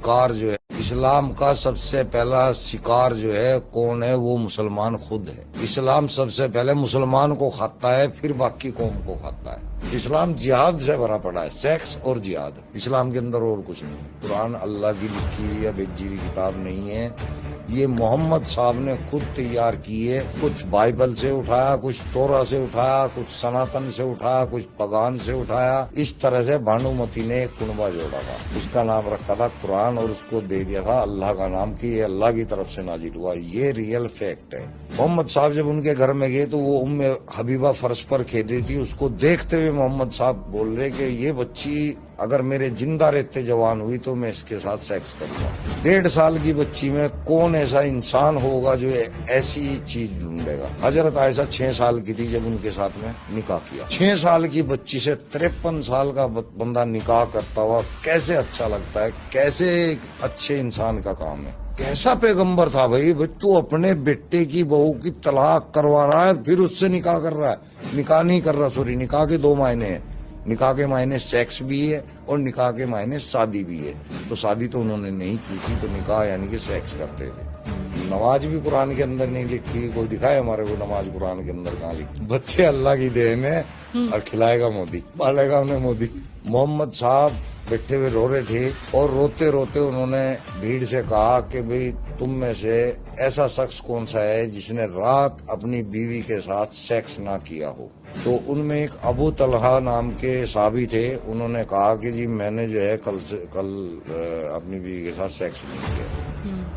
शिकार जो है, इस्लाम का सबसे पहला शिकार जो है कौन है, वो मुसलमान खुद है। इस्लाम सबसे पहले मुसलमान को खाता है, फिर बाकी कौम को खाता है। इस्लाम जिहाद से भरा पड़ा है, सेक्स और जिहाद, इस्लाम के अंदर और कुछ नहीं है। कुरान अल्लाह की लिखी हुई या भेजी हुई किताब नहीं है, ये मोहम्मद साहब ने खुद तैयार की है। कुछ बाइबल से उठाया, कुछ तोरा से उठाया, कुछ सनातन से उठाया, कुछ पगान से उठाया। इस तरह से भानुमति ने एक कुनबा जोड़ा था, उसका नाम रखा था कुरान और उसको दे दिया था अल्लाह का नाम कि ये अल्लाह की तरफ से नाजिल हुआ। ये रियल फैक्ट है। मोहम्मद साहब जब उनके घर में गए तो वो उम्मे हबीबा फर्श पर खेल रही थी, उसको देखते हुए मोहम्मद साहब बोल रहे कि ये बच्ची अगर मेरे जिंदा रहते जवान हुई तो मैं इसके साथ सेक्स करूंगा। 1.5 साल की बच्ची में कौन ऐसा इंसान होगा जो ऐसी चीज ढूंढेगा। हजरत आयशा 6 साल की थी जब उनके साथ में निकाह किया। 6 साल की बच्ची से 53 साल का बंदा निकाह करता हुआ कैसे अच्छा लगता है, कैसे एक अच्छे इंसान का काम है। कैसा पैगंबर था भाई, तू अपने बेटे की बहू की तलाक करवा रहा है फिर उससे निकाह कर रहा है। निकाह नहीं कर रहा, सॉरी, निकाह के 2 मायने हैं। निकाह के मायने सेक्स भी है और निकाह के मायने शादी भी है। तो शादी तो उन्होंने नहीं की थी, तो निकाह यानी कि सेक्स करते थे। नमाज भी कुरान के अंदर नहीं लिखी, कोई दिखाए हमारे को नमाज कुरान के अंदर कहाँ लिखी। बच्चे अल्लाह की देन है और खिलाएगा मोदी, पालेगा उन्हें मोदी। मोहम्मद साहब बैठे हुए रो रहे थे और रोते रोते उन्होंने भीड़ से कहा कि भाई तुम में से ऐसा शख्स कौन सा है जिसने रात अपनी बीवी के साथ सेक्स ना किया हो। तो उनमें एक अबू तलहा नाम के साहबी थे, उन्होंने कहा कि जी मैंने जो है कल अपनी बीवी के साथ सेक्स नहीं किया।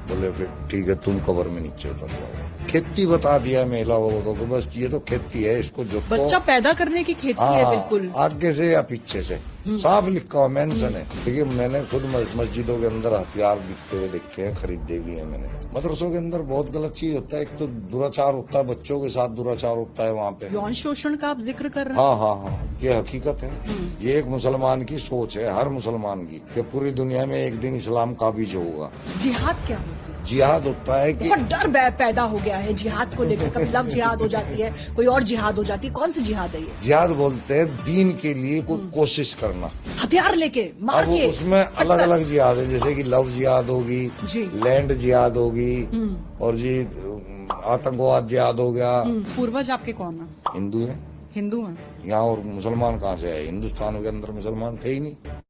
बोले फिर ठीक है, तुम कब्र में नीचे उतर जाओ। खेती बता दिया महिला वो तो बस ये तो खेती है, इसको जो बच्चा पैदा करने की खेती है बिल्कुल, आगे से या पीछे से साफ लिखा हुआ मेंशन है। देखिए मैंने खुद मस्जिदों के अंदर हथियार बिकते हुए देखे हैं, खरीदे भी हैं मैंने। मदरसों के अंदर बहुत गलत चीज होता है, एक तो दुराचार होता है, बच्चों के साथ दुराचार होता है वहाँ पे। यौन शोषण का आप जिक्र कर रहे हैं। हाँ, ये हकीकत है। ये एक मुसलमान की सोच है, हर मुसलमान की, कि पूरी दुनिया में एक दिन इस्लाम काबिज होगा। जिहाद क्या होती है? जिहाद होता है कि बहुत डर पैदा हो गया है जिहाद को लेकर। कभी लव जिहाद हो जाती है, कोई और जिहाद हो जाती है। कौन सी जिहाद है ये? जिहाद बोलते हैं दीन के लिए कोई कोशिश करना, हथियार लेके मार अब के। उसमें अलग अलग जिहाद है, जैसे कि लव जिहाद होगी, जी। लैंड जिहाद होगी, और जी आतंकवाद जिहाद हो गया। पूर्वज आपके कौन है? हिंदू है, हिंदू हैं। यहाँ और मुसलमान कहाँ से है? हिंदुस्तान के अंदर मुसलमान थे ही नहीं।